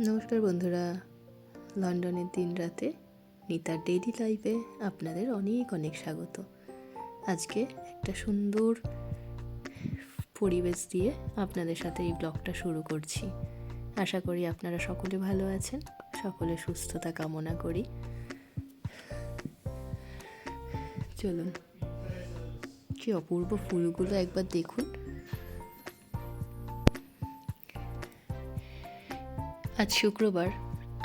নমস্কার বন্ধুরা, লন্ডনের দিন রাতে নিতার ডেইলি লাইফে আপনাদের অনেক অনেক স্বাগত। আজকে একটা সুন্দর পরিবেশ দিয়ে আপনাদের সাথে এই ব্লগটা শুরু করছি। আশা করি আপনারা সকলে ভালো আছেন, সকলে সুস্থতা কামনা করি। চলুন, কি অপূর্ব ফুলগুলো একবার দেখুন। আজ শুক্রবার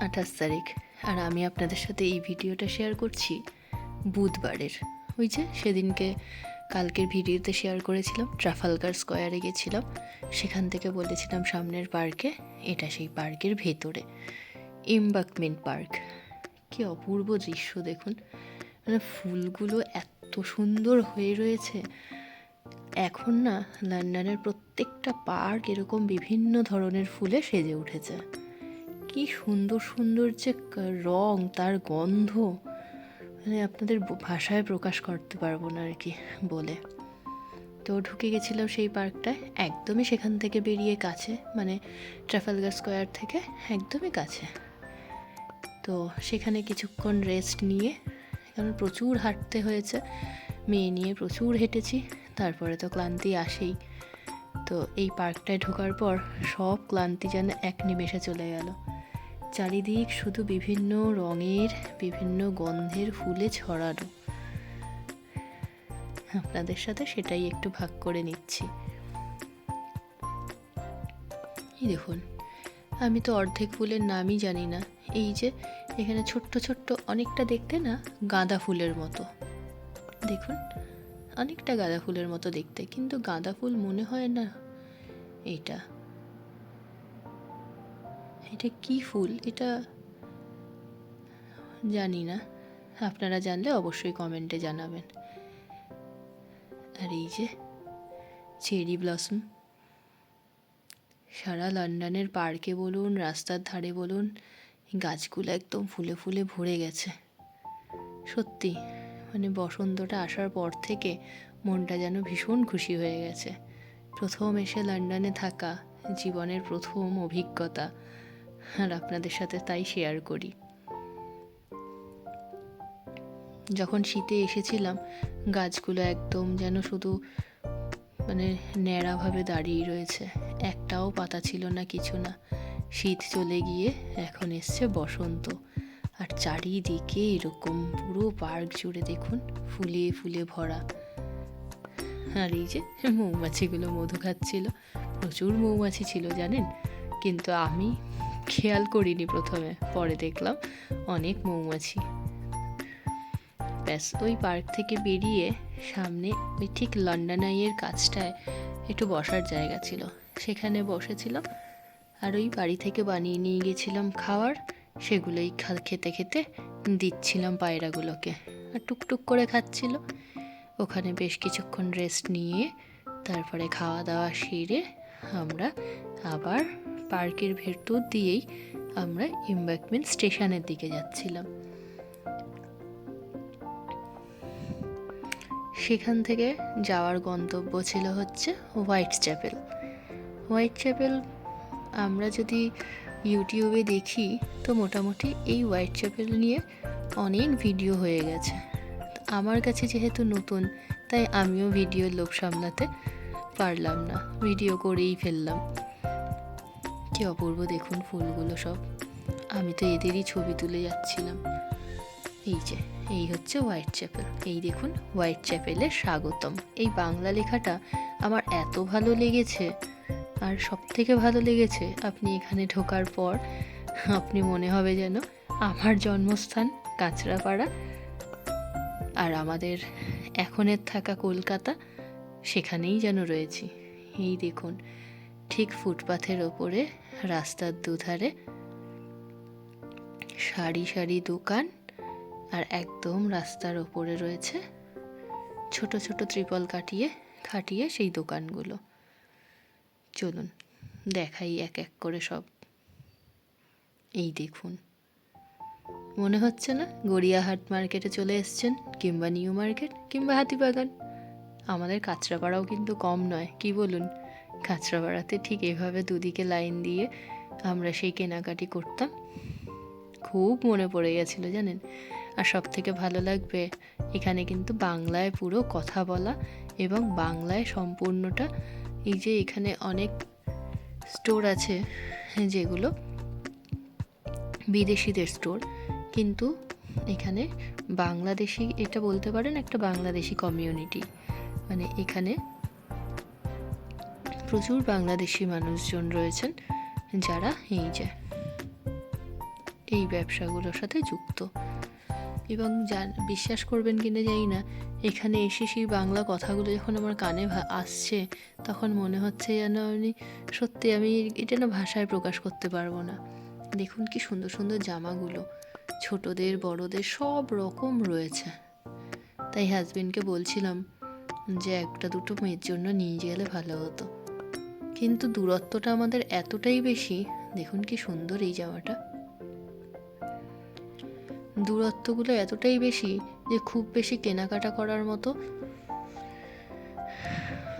28 তারিখ, আর আমি আপনাদের সাথে এই ভিডিওটা শেয়ার করছি বুধবারের। ওই যে সেদিনকে কালকের ভিডিওতে শেয়ার করেছিলাম ট্রাফালগার স্কোয়ারে গেছিলাম, সেখান থেকে বলেছিলাম সামনের পার্কে, এটা সেই পার্কের ভেতরে এমবাঙ্কমেন্ট পার্ক। কি অপূর্ব দৃশ্য দেখুন, মানে ফুলগুলো এত সুন্দর হয়ে রয়েছে। এখন না লন্ডনের প্রত্যেকটা পার্ক এরকম বিভিন্ন ধরনের ফুলে সেজে উঠেছে। কি সুন্দর সুন্দর যে রং, তার গন্ধ, মানে আপনাদের ভাষায় প্রকাশ করতে পারবো না আর কি বলে। তো ঢুকে গেছিলাম সেই পার্কটায়, একদমই সেখান থেকে বেরিয়ে কাছে, মানে ট্রাফালগার স্কোয়ার থেকে একদমই কাছে। তো সেখানে কিছুক্ষণ রেস্ট নিয়ে, কারণ প্রচুর হাঁটতে হয়েছে, মেয়ে নিয়ে প্রচুর হেঁটেছি, তারপরে তো ক্লান্তি আসেই। তো এই পার্কটায় ঢোকার পর সব ক্লান্তি যেন এক নিমেষে চলে গেল। চারিদিক শুধু বিভিন্ন রঙের, বিভিন্ন গন্ধের ফুলে ছড়ানো। আপনাদের সাথে সেটাই একটু ভাগ করে নিচ্ছি। এই দেখুন, আমি তো অর্ধেক ফুলের নামই জানি না। এই যে এখানে ছোট্ট ছোট্ট অনেকটা দেখতে না গাঁদা ফুলের মতো, দেখুন অনেকটা গাঁদা ফুলের মতো দেখতে, কিন্তু গাঁদা ফুল মনে হয় না। এটা এটা কি ফুল এটা জানি না, আপনারা জানলে অবশ্যই কমেন্টে জানাবেন। আর এই যে চেরি ব্লসম, সারা লন্ডনের পার্কে বলুন, রাস্তার ধারে বলুন, গাছগুলো একদম ফুলে ফুলে ভরে গেছে। সত্যি, মানে বসন্তটা আসার পর থেকে মনটা যেন ভীষণ খুশি হয়ে গেছে। প্রথম এসে লন্ডনে থাকা, জীবনের প্রথম অভিজ্ঞতা, আর আপনাদের সাথে তাই শেয়ার করি। যখন শীতে এসেছিলাম, গাছগুলো একদম যেন শুধু মানে ন্যাড়াভাবে দাঁড়িয়ে রয়েছে, একটাও পাতা ছিল না, কিছু না। শীত চলে গিয়ে এখন এসছে বসন্ত, আর চারিদিকে এরকম পুরো পার্ক জুড়ে দেখুন ফুলে ফুলে ভরা। আর এই যে মৌমাছিগুলো মধু খাচ্ছিল, প্রচুর মৌমাছি ছিল জানেন, কিন্তু আমি খেয়াল করিনি প্রথমে, পরে দেখলাম অনেক মৌমাছি। ব্যাস, ওই পার্ক থেকে বেরিয়ে সামনে ওই ঠিক লন্ডন আইয়ের কাছটায় একটু বসার জায়গা ছিল, সেখানে বসেছিলাম। আর ওই বাড়ি থেকে বানিয়ে নিয়ে গেছিলাম খাবার, সেগুলোই খেতে খেতে দিচ্ছিলাম পায়রাগুলোকে, আর টুকটুক করে খাচ্ছিল। ওখানে বেশ কিছুক্ষণ রেস্ট নিয়ে তারপরে খাওয়া দাওয়া সেরে আমরা আবার পার্কের ভেতর দিয়েই আমরা এমবাঙ্কমেন্ট স্টেশনের দিকে যাচ্ছিলাম। সেখান থেকে যাওয়ার গন্তব্য ছিল হচ্ছে হোয়াইট চ্যাপেল। হোয়াইট চ্যাপেল আমরা যদি ইউটিউবে দেখি তো মোটামুটি এই হোয়াইট চ্যাপেল নিয়ে অনেক ভিডিও হয়ে গেছে। আমার কাছে যেহেতু নতুন, তাই আমিও ভিডিওর লোভ সামলাতে পারলাম না, ভিডিও করেই ফেললাম। কি অপূর্ব দেখুন ফুলগুলো সব, আমি তো এদেরই ছবি তুলে যাচ্ছিলাম। এই যে এই হচ্ছে হোয়াইট চ্যাপেল, এই দেখুন হোয়াইট চ্যাপেলের স্বাগতম, এই বাংলা লেখাটা আমার এত ভালো লেগেছে। আর সব থেকে ভালো লেগেছে, আপনি এখানে ঢোকার পর আপনি মনে হবে যেন আমার জন্মস্থান কাঁচরাপাড়া আর আমাদের এখনের থাকা কলকাতা সেখানেই যেন রয়েছি। এই দেখুন ঠিক ফুটপাথের ওপরে রাস্তার দুধারে সারি সারি দোকান, আর একদম রাস্তার ওপরে রয়েছে ছোট ছোট ত্রিপল খাটিয়ে সেই দোকানগুলো। চলুন দেখাই এক এক করে সব। এই দেখুন, মনে হচ্ছে না গড়িয়াহাট মার্কেটে চলে এসছেন, কিংবা নিউ মার্কেট, কিংবা হাতিবাগান। আমাদের কাঁচরাপাড়াও কিন্তু কম নয়, কি বলুন? কাঁচরাপাড়াতে ঠিক এভাবে দুদিকে লাইন দিয়ে আমরা সেই কেনাকাটি করতাম। খুব মনে পড়ে গেছিলো জানেন। আর সব থেকে ভালো লাগবে, এখানে কিন্তু বাংলায় পুরো কথা বলা এবং বাংলায় সম্পূর্ণটা। এই যে এখানে অনেক স্টোর আছে যেগুলো বিদেশিদের স্টোর, কিন্তু এখানে বাংলাদেশি, এটা বলতে পারেন একটা বাংলাদেশি কমিউনিটি। মানে এখানে প্রচুর বাংলাদেশি মানুষজন রয়েছেন যারা এই ব্যবসাগুলোর সাথে যুক্ত। এবং বিশ্বাস করবেন কিনা জানি না, এখানে এসে সেই বাংলা কথাগুলো যখন আমার কানে আসছে, তখন মনে হচ্ছে যেন সত্যি আমি এটা না ভাষায় প্রকাশ করতে পারবো না। দেখুন কি সুন্দর সুন্দর জামাগুলো, ছোটদের বড়দের সব রকম রয়েছে। তাই হাজবেন্ডকে বলছিলাম যে একটা দুটো মেয়ের জন্য নিয়ে গেলে ভালো হতো, কিন্তু দূরত্বটা আমাদের এতটাই বেশি। দেখুন কি সুন্দর এই জামাটা, দূরত্বগুলো এতটাই বেশি যে খুব বেশি কেনাকাটা করার মতো,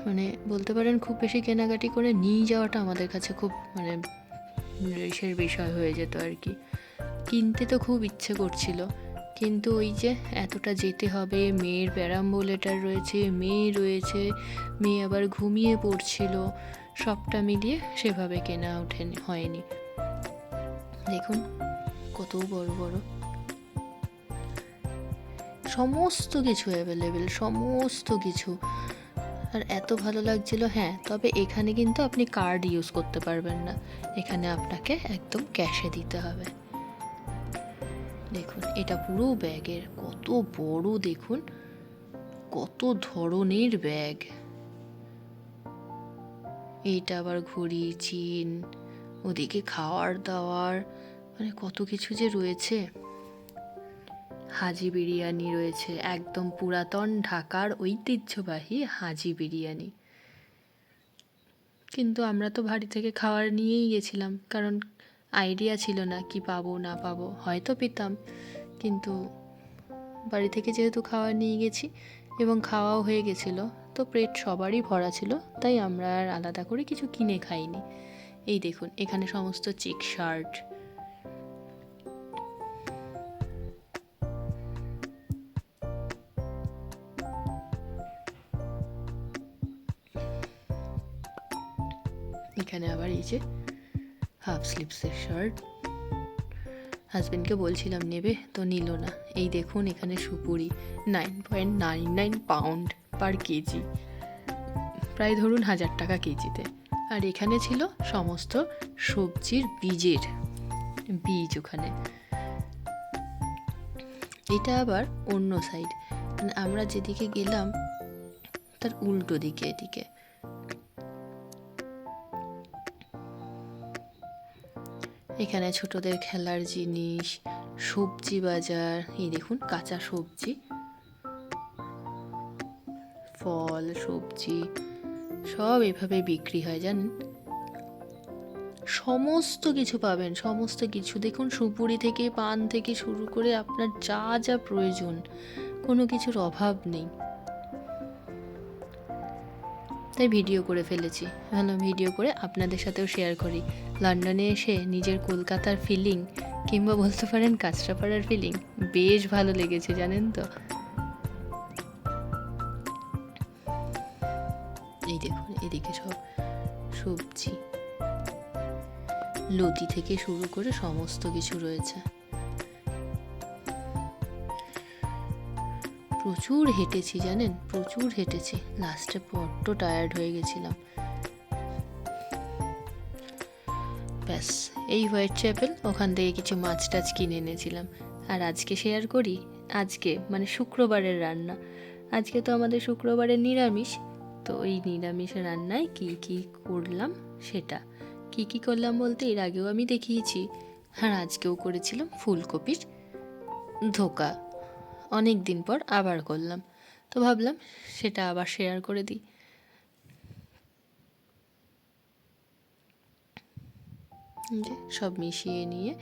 মানে বলতে পারেন খুব বেশি কেনাকাটি করে নিয়ে যাওয়াটা আমাদের কাছে খুব রেশের বিষয় হয়ে যেত আর কি। কিনতে তো খুব ইচ্ছে করছিল, কিন্তু ওই যে এতটা যেতে হবে, মেয়ের প্যারাম্বুলেটার রয়েছে, মেয়ে আবার ঘুমিয়ে পড়ছিল, সবটা মিলিয়ে সেভাবে কেনা হয়নি। দেখুন কত বড় বড় সমস্ত কিছু অ্যাভেলেবেল, সমস্ত কিছু। আর এত ভালো লাগছিল। হ্যাঁ, তবে এখানে কিন্তু আপনি কার্ড ইউজ করতে পারবেন না, এখানে আপনাকে একদম ক্যাশে দিতে হবে। দেখুন এটা পুরো ব্যাগের, কত বড়, দেখুন কত ধরনের ব্যাগ। এইটা আবার ঘড়ি, চেন, ওদিকে খাওয়ার দাওয়ার, মানে কত কিছু যে রয়েছে। হাজি বিরিয়ানি রয়েছে, একদম পুরাতন ঢাকার ঐতিহ্যবাহী হাজি বিরিয়ানি। কিন্তু আমরা তো বাড়ি থেকে খাবার নিয়েই গেছিলাম, কারণ আইডিয়া ছিল না কি পাবো না পাবো, হয়তো পেতাম, কিন্তু বাড়ি থেকে যেহেতু খাবার নিয়ে গেছি এবং খাওয়াও হয়ে গেছিলো, তো পেট সবারই ভরা ছিল, তাই আমরা আর আলাদা করে কিছু কিনে খাইনি। এই দেখুন এখানে সমস্ত চেক শার্ট, এখানে আবার এই যে হাফ স্লিভসের শার্ট। হাজবেন্ডকে বলছিলাম নেবে, তো নিল না। এই দেখুন এখানে সুপুরি 9.99 পাউন্ড পার কেজি, প্রায় ধরুন 1000 টাকা কেজিতে। আর এখানে ছিল সমস্ত সবজির বীজ ওখানে। এটা আবার অন্য সাইড, মানে আমরা যেদিকে গেলাম তার উল্টো দিকে। এদিকে এখানে ছোটদের খেলার জিনিস, সবজি বাজার। এই দেখুন কাঁচা সবজি, ফল, সবজি সব এভাবে বিক্রি হয় জানেন। সমস্ত কিছু পাবেন, সমস্ত কিছু। দেখুন সুপুরি থেকে পান থেকে শুরু করে আপনার যা যা প্রয়োজন, কোনো কিছুর অভাব নেই। তাই ভিডিও করে ফেলেছি, ভালো ভিডিও করে আপনাদের সাথেও শেয়ার করি। লন্ডনে এসে নিজের কলকাতার ফিলিং, কিংবা বলতে পারেন কাঁচরাপাড়ার ফিলিং বেশ ভালো লেগেছে জানেন তো। এই দেখুন এদিকে সব সবজি, লতি থেকে শুরু করে সমস্ত কিছু রয়েছে। প্রচুর হেঁটেছি জানেন, প্রচুর হেঁটেছি, লাস্টে বড্ড টায়ার্ড হয়ে গেছিলাম। ব্যাস এই হোয়াইট চ্যাপেল, ওখান থেকে কিছু মাছ টাছ কিনে এনেছিলাম। আর আজকে শেয়ার করি, আজকে মানে শুক্রবারের রান্না। আজকে তো আমাদের শুক্রবারের নিরামিষ, তো ওই নিরামিষ রান্নায় কি কি করলাম সেটা। কি কি করলাম বলতে এর আগেও আমি দেখিয়েছি, আর আজকেও করেছিলাম ফুলকপির ধোকা। অনেক দিন পর আবার করলাম, তো ভাবলাম সেটা আবার শেয়ার করে দিই। সব মিশিয়ে নিয়ে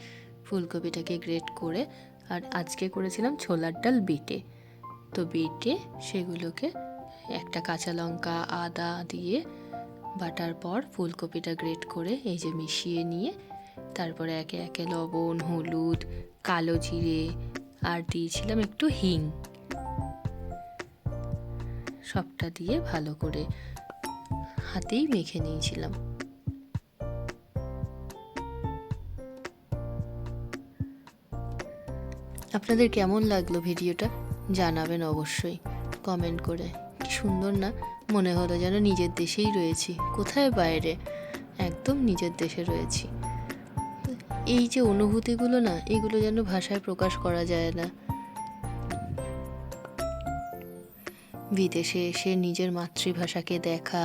ফুলকপিটাকে গ্রেট করে, আর আজকে করেছিলাম ছোলার ডাল বেটে। তো বেটে সেগুলোকে একটা কাঁচা লঙ্কা আদা দিয়ে বাটার পর ফুলকপিটা গ্রেট করে এই যে মিশিয়ে নিয়ে তারপরে একে একে লবণ, হলুদ, কালো জিরে আর দিয়েছিলাম একটু হিং। সবটা দিয়ে ভালো করে হাতেই মেখে নিয়েছিলাম। আপনাদের কেমন লাগলো ভিডিওটা জানাবেন অবশ্যই কমেন্ট করে। কি সুন্দর না, মনে হলো যেন নিজের দেশেই রয়েছি, কোথায় বাইরে, একদম নিজের দেশে রয়েছি। এই যে অনুভূতিগুলো না, এগুলো যেন ভাষায় প্রকাশ করা যায় না। বিদেশে এসে নিজের মাতৃভাষাকে দেখা,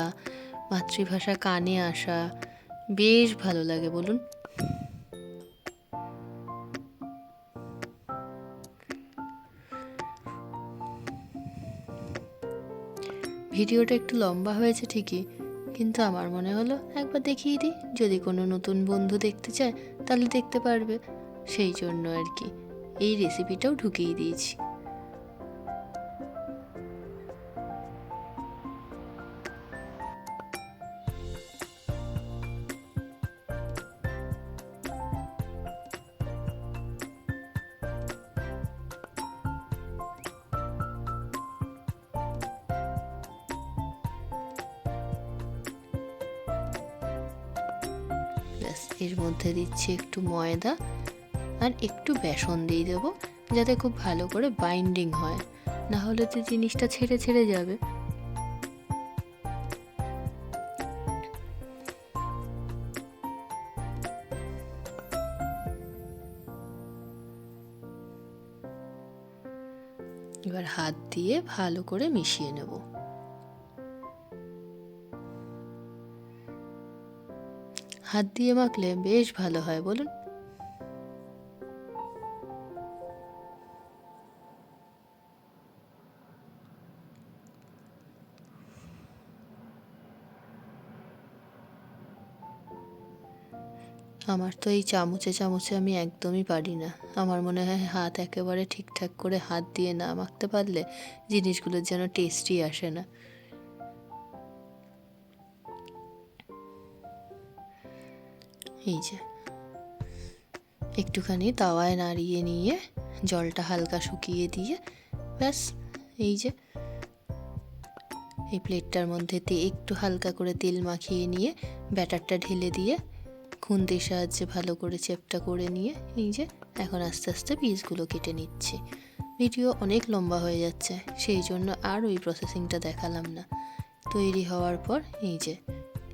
মাতৃভাষা কানে আসা বেশ ভালো লাগে বলুন। ভিডিওটা একটু লম্বা হয়েছে ঠিকই, কিন্তু আমার মনে হলো একবার দেখিয়ে দিই, যদি কোনো নতুন বন্ধু দেখতে চায় তাহলে দেখতে পারবে, সেই জন্য আর কি এই রেসিপিটাও ঢুকিয়ে দিয়েছি। ব্যাস, এর মধ্যে দিচ্ছি একটু ময়দা আর একটু বেসন দিয়ে দেবো, যাতে খুব ভালো করে বাইন্ডিং হয়, না হলে তো জিনিসটা ছেড়ে ছেড়ে যাবে। এবার হাত দিয়ে ভালো করে মিশিয়ে নেব। হাত দিয়ে মাখলে বেশ ভালো হয় বলুন। আমার তো এই চামচে চামচে আমি একদমই পারি না। আমার মনে হয় হাত একেবারে ঠিকঠাক করে হাত দিয়ে না মাখতে পারলে জিনিসগুলোর যেন টেস্টই আসে না। এই যে একটুখানি তাওয়ায় নাড়িয়ে নিয়ে জলটা হালকা শুকিয়ে দিয়ে ব্যাস, এই যে এই প্লেটটার মধ্যে একটু হালকা করে তেল মাখিয়ে নিয়ে ব্যাটারটা ঢেলে দিয়ে খুন্তির সাহায্যে ভালো করে চেপটা করে নিয়ে এই যে এখন আস্তে আস্তে পিসগুলো কেটে নিচ্ছি। ভিডিও অনেক লম্বা হয়ে যাচ্ছে, সেই জন্য আর ওই প্রসেসিংটা দেখালাম না। তৈরি হওয়ার পর এই যে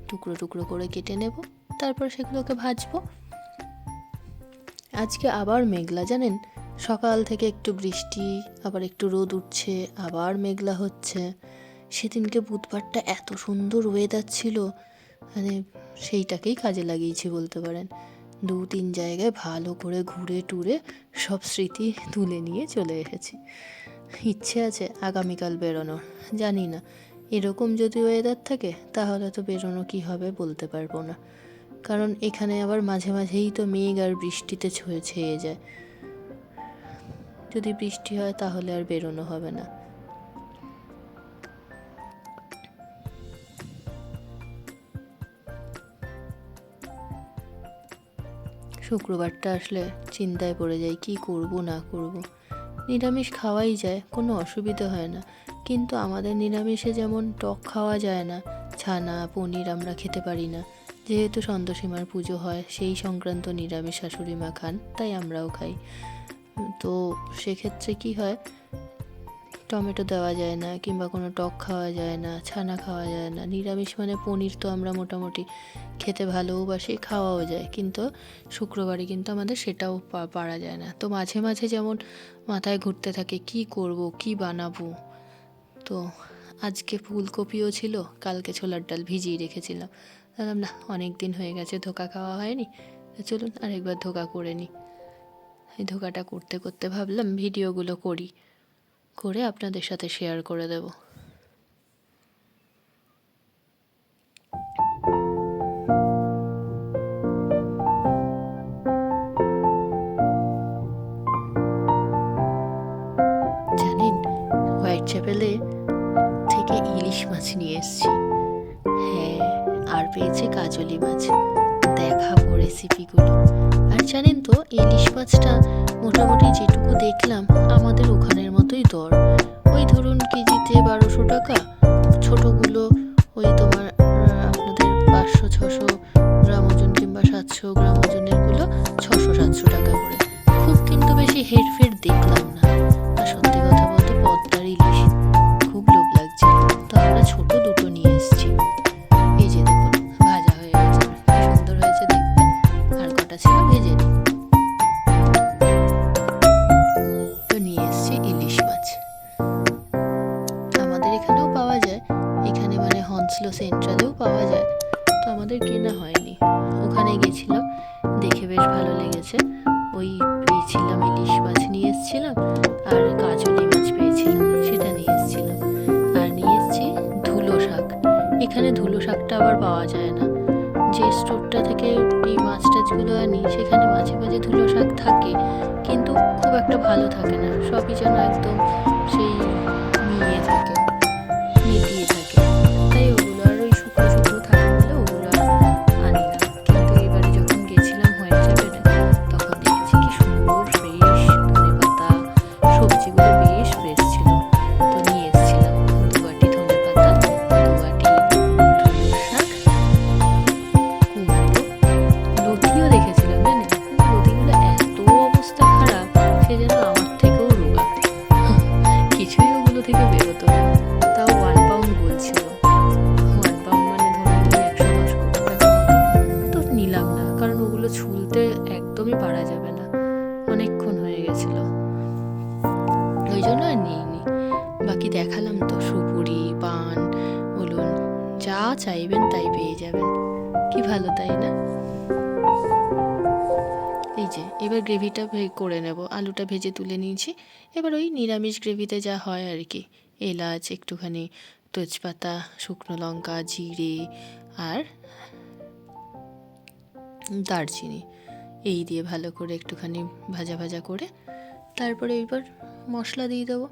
টুকরো টুকরো করে কেটে নেব, তারপর সেগুলোকে ভাজবো। আজকে আবার মেঘলা, জানেন, সকাল থেকে একটু বৃষ্টি, আবার একটু রোদ উঠছে, আবার মেঘলা হচ্ছে। সেদিনকে বুধবারটা এত সুন্দর ওয়েদার ছিল, মানে সেইটাকেই কাজে লাগিয়েছি বলতে পারেন। 2-3 জায়গায় ভালো করে ঘুরে টুরে সব স্মৃতি তুলে নিয়ে চলে এসেছি। ইচ্ছে আছে আগামীকাল বেরোনোর, জানি না এরকম যদি ওয়েদার থাকে তাহলে তো বেরোনো কী হবে বলতে পারবো না, কারণ এখানে আবার মাঝে মাঝেই তো মেঘ আর বৃষ্টিতে ছেয়ে যায়। যদি বৃষ্টি হয় তাহলে আর বেরোনো হবে না। শুক্রবারটা আসলে চিন্তায় পড়ে যাই, কি করব না করব। নিরামিষ খাওয়াই যায়, কোনো অসুবিধা হয় না, কিন্তু আমাদের নিরামিষে যেমন টক খাওয়া যায় না, ছানা পনির আমরা খেতে পারি না, যেহেতু সন্তোষীমার পুজো হয় সেই সংক্রান্ত নিরামিষ শাশুড়ি মা খান, তাই আমরাও খাই। তো সেক্ষেত্রে কি হয়, টমেটো দেওয়া যায় না, কিংবা কোনো টক খাওয়া যায় না, ছানা খাওয়া যায় না। নিরামিষ মানে পনির তো আমরা মোটামুটি খেতে ভালোবাসি, খাওয়াও যায়, কিন্তু শুক্রবারে কিন্তু আমাদের সেটাও পারা যায় না। তো মাঝে মাঝে যেমন মাথায় ঘুরতে থাকে কি করব, কি বানাবো। তো আজকে ফুলকপিও ছিল, কালকে ছোলার ডাল ভিজিয়ে রেখেছিলাম, ভাবলাম না অনেক দিন হয়ে গেছে ধোকা খাওয়া হয়নি, চলুন আরেকবার ধোকা করে নিই। এই ধোকাটা করতে করতে ভাবলাম ভিডিওগুলো করে আপনাদের সাথে শেয়ার করে দেব। জানেন, হোয়াইট চ্যাপেলে থেকে ইলিশ মাছ নিয়ে এসেছি। হ্যাঁ, আর পেয়েছে কাজলি মাছ, দেখাবো রেসিপিগুলো। আর জানেন তো, ইলিশ মাছটা মোটামুটি যেটুকু দেখলাম আমাদের ওখানের মতোই দর। ওই ধরুন কেজিতে 1200 টাকা, ছোটোগুলো ওই তোমার আপনাদের 500-600 গ্রাম ওজন কিংবা 700 গ্রাম ওজনেরগুলো 600-700 টাকা করে। খুব কিন্তু বেশি হেরফের দেখলাম না। আর সত্যি কথা বলতে পদ্মার ইলিশ খুব লোভ লাগছিল, তো আমরা ছোট দুটো নিয়ে এসেছি। এই যে দেখুন, ভাজা হয়ে গেছে, কি সুন্দর হয়েছে দেখতে। আর কটা ছিল ভেজে নিই। তো নিয়ে এসেছি ইলিশ মাছ। আমাদের এখানেও পাওয়া যায়, এখানে মানে হন্সলো সেন্ট্রালেও পাওয়া যায়, তো আমাদের কেনা হয়নি। ওখানে গেছিলাম, দেখে বেশ ভালো লেগেছে। ওই পেয়েছিলাম ইলিশ মাছ নিয়ে এসেছিলাম, আর কাজলি মাছ পেয়েছিলাম, সেটা নিয়ে এসেছিলাম। আর নিয়ে এসেছি ধুলো শাক। এখানে ধুলো শাকটা আবার পাওয়া যায় না। যে স্টোরটা থেকে এই মাছ টাছগুলো আনি সেখানে মাঝে মাঝে ধুলো শাক থাকে, কিন্তু খুব একটা ভালো থাকে না, সবই যেন একদম সেই মিলিয়ে থাকে, মিটিয়ে থাকে। তাই ওগুলো আর ওই শুকনো শুকনো থাকে বলে ওগুলো আর আনি না। কিন্তু এবারে যখন গেছিলাম হোয়াইট চ্যাপেলে, তখন দেখেছি কি সুন্দর ফ্রেশ ধনেপাতা, সবজিগুলো বেশ ফ্রেশ ছিল। তো নিয়ে এসেছিলাম 2 বাটি ধনেপাতা, 2 বাটি ধুলো শাক, কুমড়ো, লতিও দেখেছিলাম জানেন, কিন্তু লতিগুলো এত অবস্থা খারাপ, সে যেন আমার থেকেও রোগা, কিছুই ওগুলো থেকে বেরোতো না। তাও 1 পাউন্ড বলছিল, 1 পাউন্ড মানে ধরুন 110 টাকা মতো। তো নিলাম না, কারণ ওগুলো ছুলতে একদমই পারা যাবে না, অনেকক্ষণ হয়ে গেছিল, ওই জন্য আর নিইনি। বাকি দেখালাম তো, সুপুরি, পান বলুন, যা চাইবেন তাই পেয়ে যাবেন। কি ভালো, তাই না? এই যে এবার গ্রেভিটা করে নেব। আলুটা ভেজে তুলে নিয়েছি। এবার ওই নিরামিষ গ্রেভিতে যা হয় আর কি, এলাচ, একটুখানি তেজপাতা, শুকনো লঙ্কা, জিরে আর দারচিনি, এই দিয়ে ভালো করে একটুখানি ভাজা ভাজা করে তারপরে এবার মশলা দিয়ে দেবো।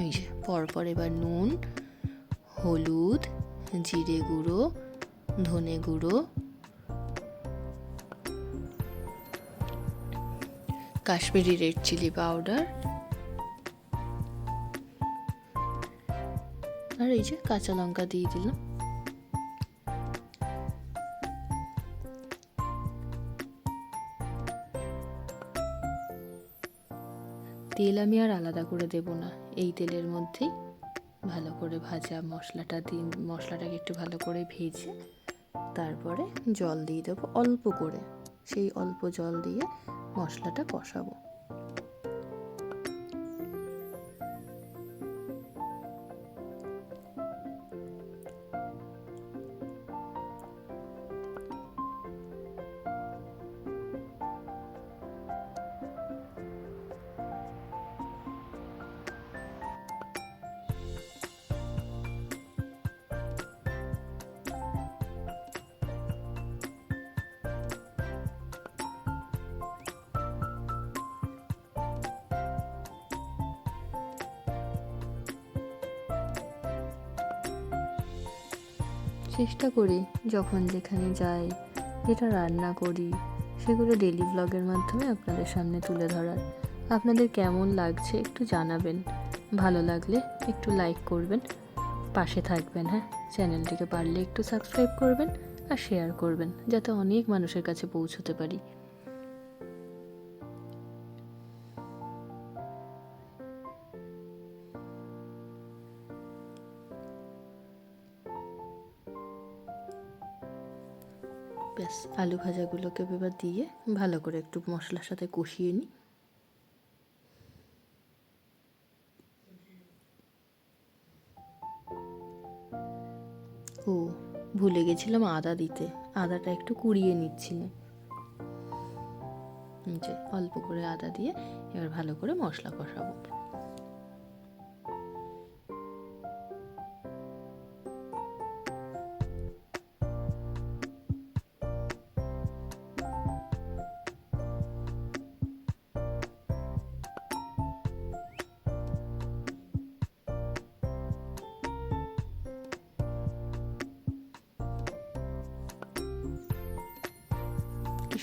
এই যে পরপর এবার নুন, হলুদ, জিরে গুঁড়ো, ধনে গুঁড়ো, কাশ্মীরি রেড চিলি পাউডার, আর এই যে কাঁচা লঙ্কা দিয়ে দিলাম। তেল আমি আর আলাদা করে দেব না, এই তেলের মধ্যেই ভালো করে ভাজা মশলাটা দিয়ে, মশলাটাকে একটু ভালো করে ভেজে তারপরে জল দিয়ে দেবো অল্প করে। সেই অল্প জল দিয়ে মশলাটা কষাবো। চেষ্টা করি যখন যেখানে যাই, যেটা রান্না করি, সেগুলো ডেলি ব্লগের মাধ্যমে আপনাদের সামনে তুলে ধরার। আপনাদের কেমন লাগছে একটু জানাবেন, ভালো লাগলে একটু লাইক করবেন, পাশে থাকবেন। হ্যাঁ, চ্যানেলটিকে পারলে একটু সাবস্ক্রাইব করবেন আর শেয়ার করবেন, যাতে অনেক মানুষের কাছে পৌঁছতে পারি। ব্যাস, আলু ভাজাগুলোকে এবার দিয়ে ভালো করে একটু মশলার সাথে কষিয়ে নিই। ও, ভুলে গেছিলাম আদা দিতে, আদাটা একটু কুড়িয়ে নিচ্ছিলাম। যে অল্প করে আদা দিয়ে এবার ভালো করে মশলা কষাবো।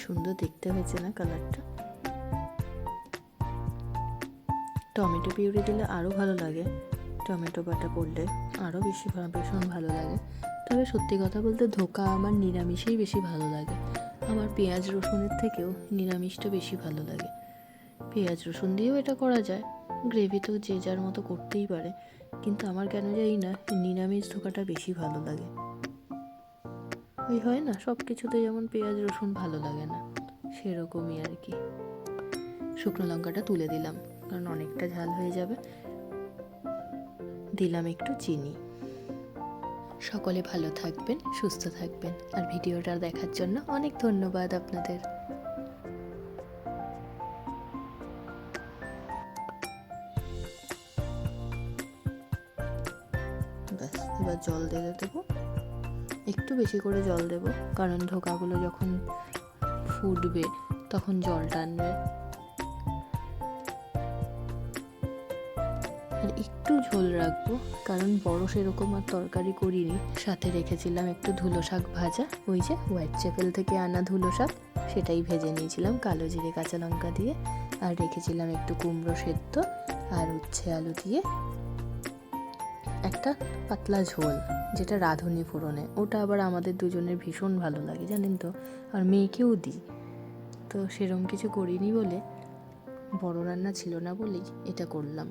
সুন্দর দেখতে হয়েছে না কালারটা। টমেটো পিউরি দিলে আরও ভালো লাগে, টমেটো বাটা পড়লে আরও ভীষণ ভালো লাগে। তবে সত্যি কথা বলতে ধোকা আমার নিরামিষেই বেশি ভালো লাগে। আমার পেঁয়াজ রসুনের থেকেও নিরামিষটা বেশি ভালো লাগে। পেঁয়াজ রসুন দিয়েও এটা করা যায়, গ্রেভি তো যে যার মতো করতেই পারে, কিন্তু আমার কেন জানি না নিরামিষ ধোকাটা বেশি ভালো লাগে। ওই হয় না সব কিছুতে যেমন পেঁয়াজ রসুন ভালো লাগে না, সেরকমই আর কি। শুকনো লঙ্কাটা তুলে দিলাম কারণ অনেকটা ঝাল হয়ে যাবে। দিলাম একটু চিনি। সকলে ভালো থাকবেন, সুস্থ থাকবেন, আর ভিডিওটা দেখার জন্য অনেক ধন্যবাদ আপনাদের। ব্যাস, এবার জল দিয়ে দেবো, একটু বেশি করে জল দেবো, কারণ ধোকাগুলো যখন ফুটবে তখন জল টানবে। আর একটু ঝোল রাখবো, কারণ বড় সেরকম আর তরকারি করিনি। সাথে রেখেছিলাম একটু ধুলো শাক ভাজা, ওই যে হোয়াইট চ্যাপেল থেকে আনা ধুলো শাক, সেটাই ভেজে নিয়েছিলাম কালো জিরে কাঁচা লঙ্কা দিয়ে। আর রেখেছিলাম একটু কুমড়ো সেদ্ধ আর উচ্ছে আলু দিয়ে একটা পাতলা ঝোল, যেটা রাঁধুনি ফোড়নে। ওটা আবার আমাদের দুজনের ভীষণ ভালো লাগে জানেন তো, আর মেয়েকেও দিই। তো সেরকম কিছু করিনি বলে, বড় রান্না ছিল না বলেই এটা করলাম।